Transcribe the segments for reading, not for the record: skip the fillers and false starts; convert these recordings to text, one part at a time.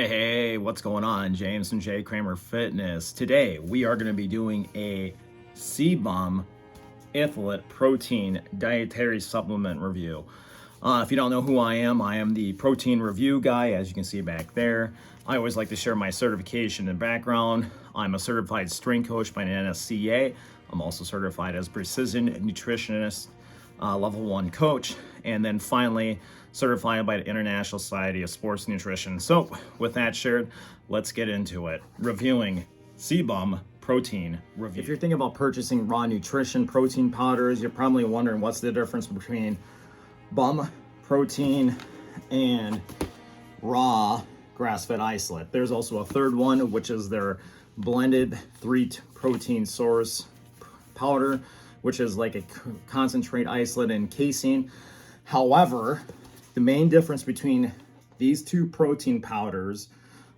Hey, what's going on? James and Jay Kramer Fitness. Today we are going to be doing a CBum Protein dietary supplement review. If you don't know who I am the protein review guy, as you can see back there. I always like to share my certification and background. I'm a certified strength coach by an NSCA. I'm also certified as precision nutritionist, level 1 coach, and then finally certified by the International Society of Sports Nutrition. So with that shared, let's get into it. Reviewing CBum Protein review. If you're thinking about purchasing raw nutrition protein powders, you're probably wondering what's the difference between BUM protein and raw grass-fed isolate. There's also a third one, which is their blended 3 protein source powder, which is like a concentrate isolate and casein. However, the main difference between these 2 protein powders,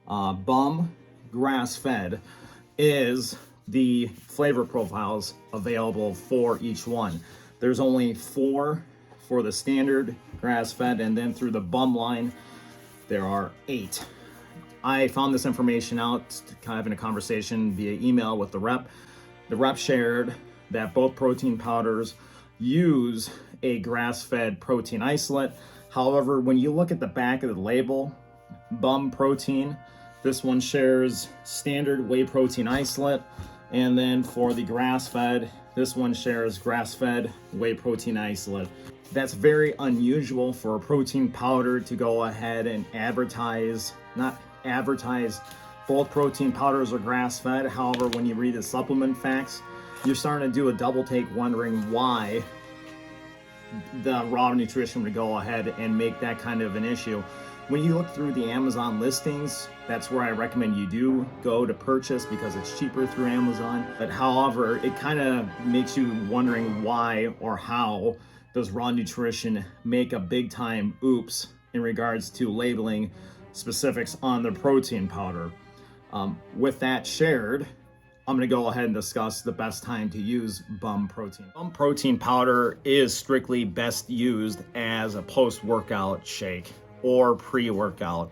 BUM grass-fed, is the flavor profiles available for each one. There's only 4 for the standard grass-fed, and then through the BUM line, there are 8. I found this information out kind of in a conversation via email with the rep. The rep shared that both protein powders use a grass-fed protein isolate. However, when you look at the back of the label, BUM protein, this one shares standard whey protein isolate, and then for the grass-fed, this one shares grass-fed whey protein isolate. That's very unusual for a protein powder to go ahead and not advertise both protein powders are grass-fed. However, when you read the supplement facts, you're starting to do a double take, wondering why the raw nutrition would go ahead and make that kind of an issue. When you look through the Amazon listings, that's where I recommend you do go to purchase, because it's cheaper through Amazon. But however, it kind of makes you wondering why or how does raw nutrition make a big time oops in regards to labeling specifics on the protein powder. With that shared, I'm going to go ahead and discuss the best time to use BUM protein. BUM protein powder is strictly best used as a post-workout shake or pre-workout.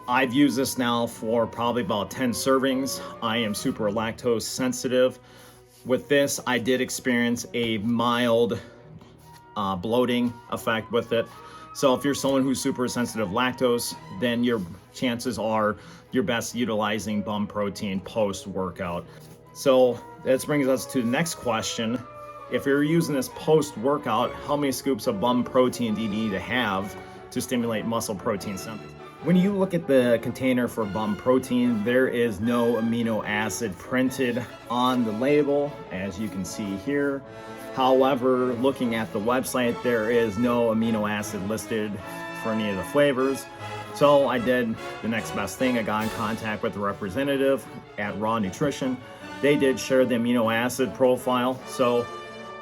I've used this now for probably about 10 servings. I am super lactose sensitive. With this, I did experience a mild bloating effect with it. So if you're someone who's super sensitive lactose, then your chances are you're best utilizing BUM protein post-workout. So that brings us to the next question. If you're using this post-workout, how many scoops of BUM protein do you need to have to stimulate muscle protein synthesis? When you look at the container for BUM protein, there is no amino acid printed on the label, as you can see here. However, looking at the website, there is no amino acid listed for any of the flavors. So I did the next best thing. I got in contact with the representative at Raw Nutrition. They did share the amino acid profile. So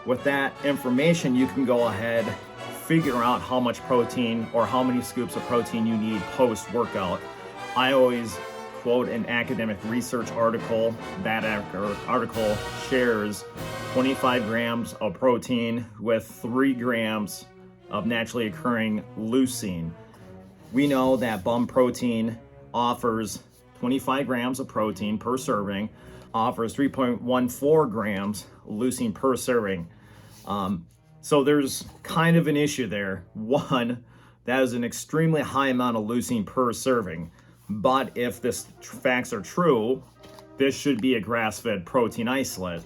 with that information, you can go ahead, figure out how much protein or how many scoops of protein you need post-workout. I always quote an academic research article. That article shares 25 grams of protein with 3 grams of naturally occurring leucine. We know that BUM protein offers 25 grams of protein per serving, offers 3.14 grams leucine per serving. So there's kind of an issue there. One, that is an extremely high amount of leucine per serving. But if this facts are true, this should be a grass-fed protein isolate.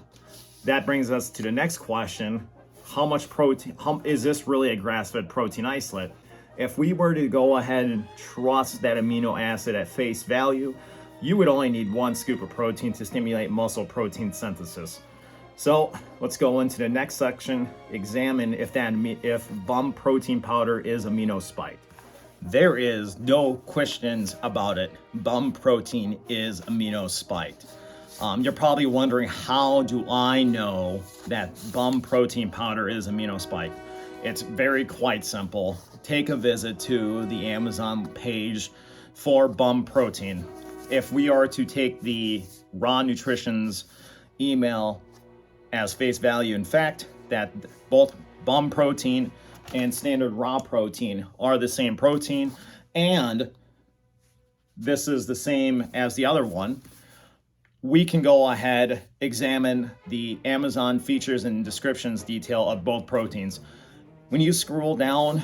That brings us to the next question. How much protein, is this really a grass-fed protein isolate? If we were to go ahead and trust that amino acid at face value, you would only need 1 scoop of protein to stimulate muscle protein synthesis. So let's go into the next section, examine if BUM protein powder is amino spiked. There is no questions about it. BUM protein is amino spiked. You're probably wondering, how do I know that BUM protein powder is amino spiked? It's quite simple. Take a visit to the Amazon page for BUM protein. If we are to take the Raw Nutrition's email as face value, in fact, that both BUM protein and standard raw protein are the same protein, and this is the same as the other one, we can go ahead, examine the Amazon features and descriptions detail of both proteins. When you scroll down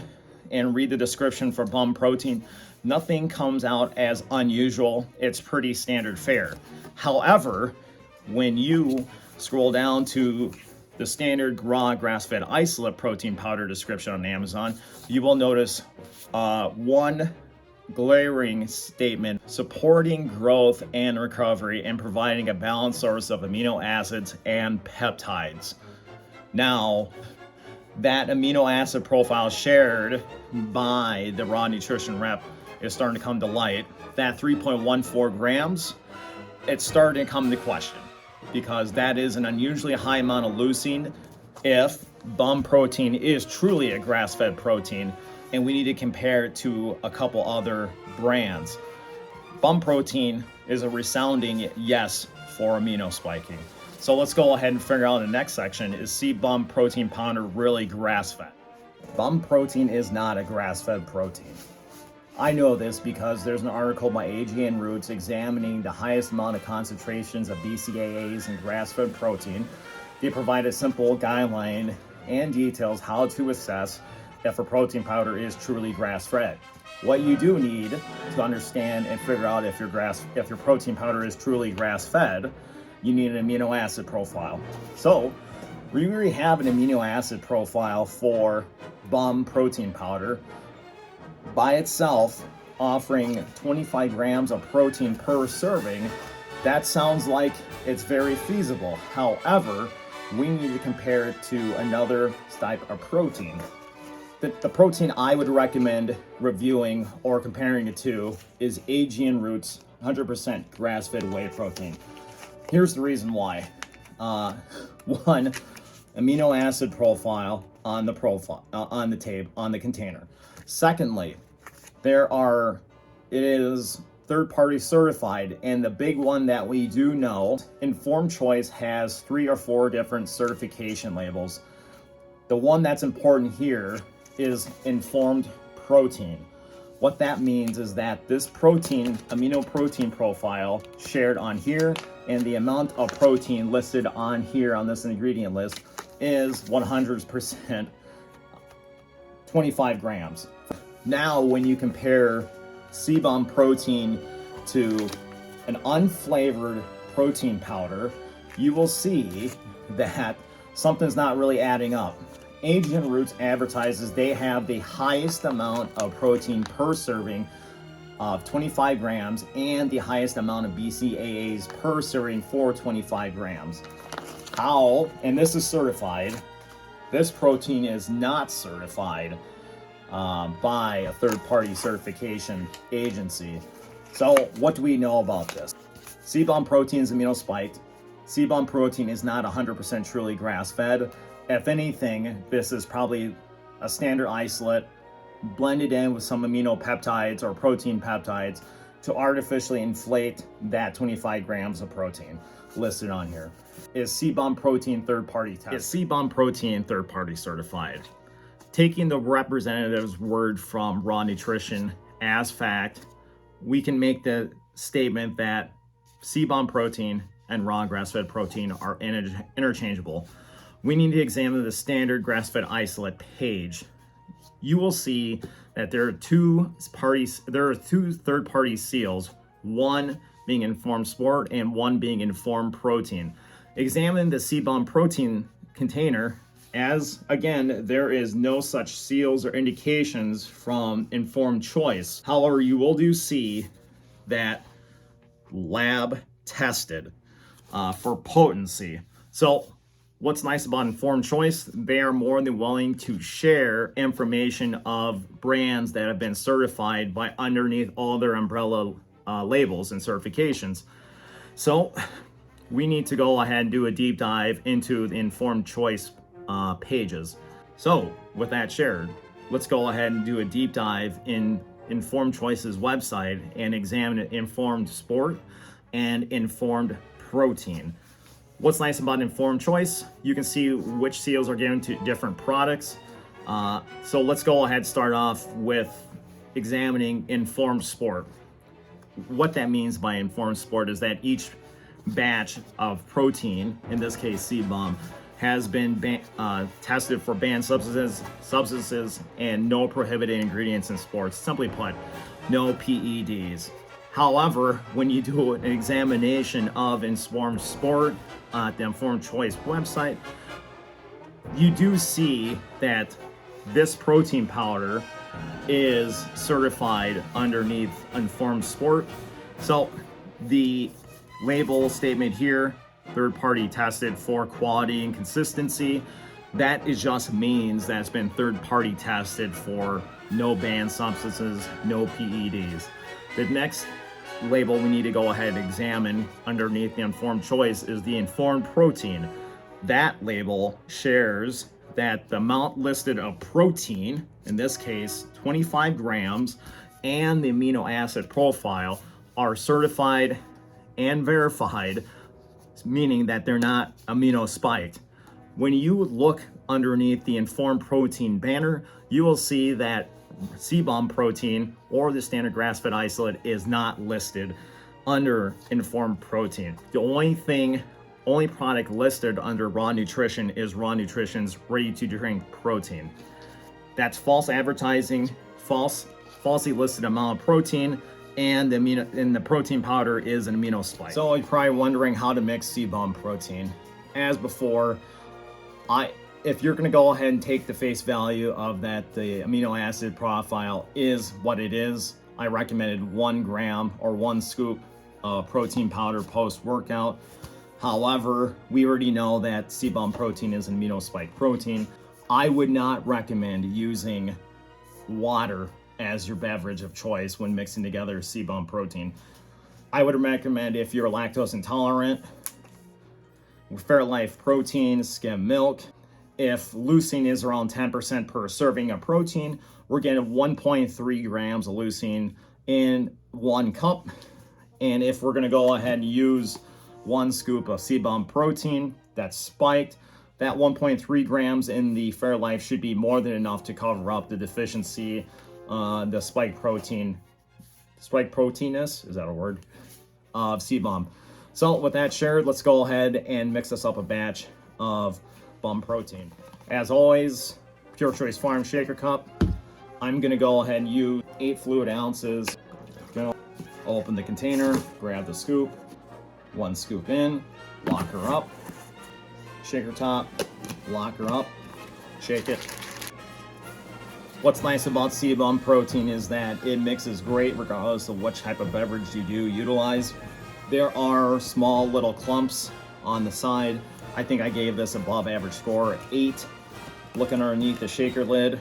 and read the description for BUM protein, nothing comes out as unusual. It's pretty standard fare. However, when you scroll down to the standard raw grass-fed isolate protein powder description on Amazon, you will notice one glaring statement: supporting growth and recovery and providing a balanced source of amino acids and peptides. Now, that amino acid profile shared by the raw nutrition rep is starting to come to light. That 3.14 grams, it's starting to come into question because that is an unusually high amount of leucine if BUM protein is truly a grass-fed protein, and we need to compare it to a couple other brands. BUM protein is a resounding yes for amino spiking. So let's go ahead and figure out in the next section, is CBum protein powder really grass-fed? BUM protein is not a grass-fed protein. I know this because there's an article by AGN Roots examining the highest amount of concentrations of BCAAs in grass-fed protein. They provide a simple guideline and details how to assess if a protein powder is truly grass-fed. What you do need to understand and figure out if your protein powder is truly grass-fed, you need an amino acid profile. So we already have an amino acid profile for BUM protein powder. By itself, offering 25 grams of protein per serving, that sounds like it's very feasible. However, we need to compare it to another type of protein. The protein I would recommend reviewing or comparing it to is AGN Roots 100% grass-fed whey protein. Here's the reason why. One, amino acid profile on the container. Secondly, it is third-party certified, and the big one that we do know, Informed Choice has 3 or 4 different certification labels. The one that's important here is informed protein. What that means is that this amino protein profile shared on here and the amount of protein listed on here on this ingredient list is 100% 25 grams. Now, when you compare CBum protein to an unflavored protein powder, you will see that something's not really adding up. AGN Roots advertises they have the highest amount of protein per serving of 25 grams and the highest amount of BCAAs per serving for 25 grams. How, and this is certified, this protein is not certified by a third-party certification agency. So what do we know about this? CBum protein is amino spiked. CBum protein is not 100% truly grass-fed. If anything, this is probably a standard isolate blended in with some amino peptides or protein peptides to artificially inflate that 25 grams of protein listed on here. Is CBum protein third-party tested? Is CBum protein third-party certified? Taking the representative's word from Raw Nutrition as fact, we can make the statement that CBum protein and raw grass-fed protein are interchangeable. We need to examine the standard grass-fed isolate page. You will see that there are two third-party seals, one being Informed Sport and one being Informed Protein. Examine the CBum protein container, as again, there is no such seals or indications from Informed Choice. However, you will see that lab tested for potency. So what's nice about Informed Choice, they are more than willing to share information of brands that have been certified by underneath all their umbrella labels and certifications. So we need to go ahead and do a deep dive into the Informed Choice pages. So with that shared, let's go ahead and do a deep dive in Informed Choice's website and examine Informed Sport and Informed Protein. What's nice about Informed Choice, you can see which seals are given to different products. So let's go ahead and start off with examining Informed Sport. what that means by informed sport is that each batch of protein, in this case CBum, has been tested for banned substances and no prohibited ingredients in sports. Simply put, no PEDs. However, when you do an examination of informed sport at the Informed Choice website, you do see that this protein powder is certified underneath Informed Sport. So the label statement here, third party tested for quality and consistency, that it just means that it's been third party tested for no banned substances, no PEDs. The next label we need to go ahead and examine underneath the Informed Choice is the Informed Protein. That label shares that the amount listed of protein, in this case 25 grams, and the amino acid profile are certified and verified, meaning that they're not amino spiked. When you look underneath the Informed Protein banner, you will see that CBum protein or the standard grass-fed isolate is not listed under Informed Protein. The only product listed under Raw Nutrition is Raw Nutrition's ready-to-drink protein. That's false advertising, falsely listed amount of protein, and the protein powder is an amino spike. So you're probably wondering how to mix CBum protein. As before, if you're going to go ahead and take the face value of that the amino acid profile is what it is, I recommended 1 gram or 1 scoop of protein powder post-workout. However, we already know that CBum protein is an amino spike protein. I would not recommend using water as your beverage of choice when mixing together CBum protein. I would recommend, if you're lactose intolerant, Fairlife protein, skim milk. If leucine is around 10% per serving of protein, we're getting 1.3 grams of leucine in 1 cup. And if we're gonna go ahead and use 1 scoop of CBum protein that's spiked, that 1.3 grams in the Fairlife should be more than enough to cover up the deficiency, the spike proteinness, is that a word, of CBum. So with that shared, let's go ahead and mix us up a batch of bum protein. As always, Pure Choice Farm shaker cup. I'm gonna go ahead and use 8 fluid ounces. Gonna open the container, grab the scoop, 1 scoop in, lock her up, shaker top, lock her up, shake it. What's nice about CBum protein is that it mixes great regardless of what type of beverage you do utilize. There are small little clumps on the side. I think I gave this above average score, 8. Looking underneath the shaker lid,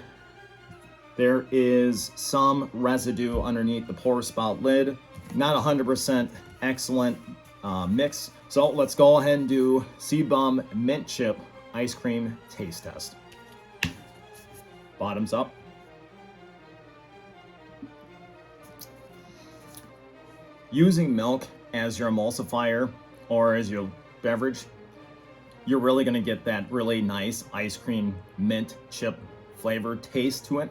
there is some residue underneath the pour spout lid. Not 100% excellent mix. So let's go ahead and do CBum mint chip ice cream taste test. Bottoms up. Using milk as your emulsifier or as your beverage, you're really going to get that really nice ice cream mint chip flavor taste to it.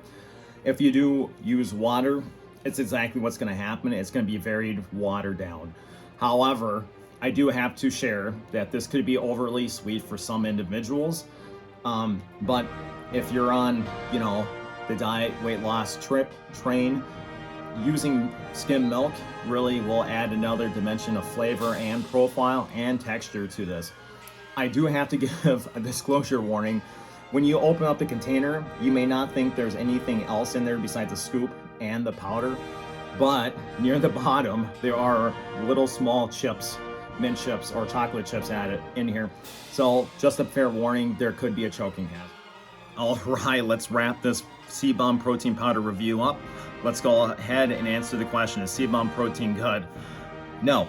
If you do use water, it's exactly what's going to happen. It's going to be very watered down. However, I do have to share that this could be overly sweet for some individuals. But if you're on, the diet weight loss train, using skim milk really will add another dimension of flavor and profile and texture to this. I do have to give a disclosure warning. When you open up the container, you may not think there's anything else in there besides the scoop and the powder, but near the bottom, there are little small chips, mint chips or chocolate chips added in here. So just a fair warning, there could be a choking hazard. All right, let's wrap this CBum protein powder review up. Let's go ahead and answer the question, is CBum protein good? No,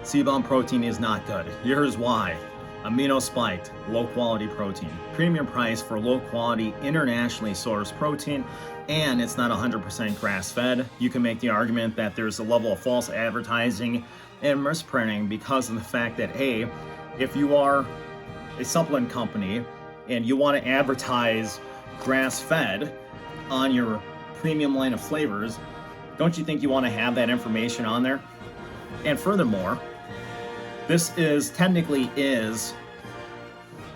CBum protein is not good. Here's why. Amino spiked, low quality protein, premium price for low quality, internationally sourced protein, and it's not 100% grass fed. You can make the argument that there's a level of false advertising and misprinting because of the fact that, hey, if you are a supplement company and you want to advertise grass fed on your premium line of flavors, Don't you think you want to have that information on there? And furthermore, this is technically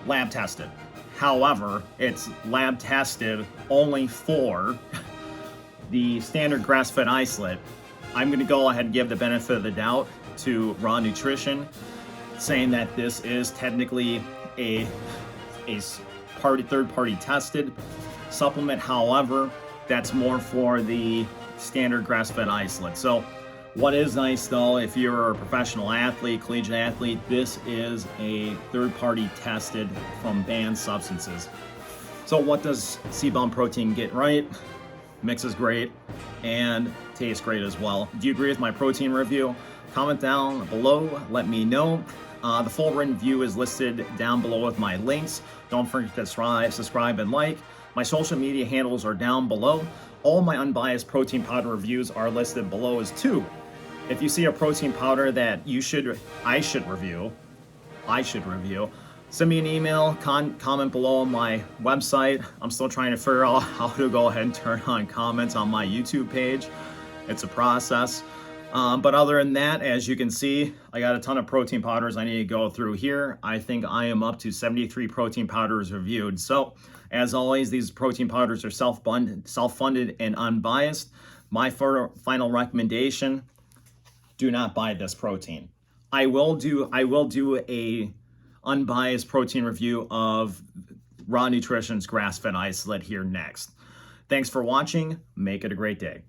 lab tested. However, it's lab tested only for the standard grass-fed isolate. I'm going to go ahead and give the benefit of the doubt to Raw Nutrition, saying that this is technically a third-party tested supplement. However, that's more for the standard grass-fed isolate. So what is nice though, if you're a professional athlete, collegiate athlete, this is a third-party tested from banned substances. So what does CBum Protein get right? Mixes great and tastes great as well. Do you agree with my protein review? Comment down below, let me know. The full written review is listed down below with my links. Don't forget to subscribe and like. My social media handles are down below. All my unbiased protein powder reviews are listed below as too. If you see a protein powder that I should review, send me an email, comment below on my website. I'm still trying to figure out how to go ahead and turn on comments on my YouTube page. It's a process. But other than that, as you can see, I got a ton of protein powders I need to go through here. I think I am up to 73 protein powders reviewed. So as always, these protein powders are self-funded and unbiased. My final recommendation, do not buy this protein. I will do a unbiased protein review of Raw Nutrition's grass-fed isolate here next. Thanks for watching. Make it a great day.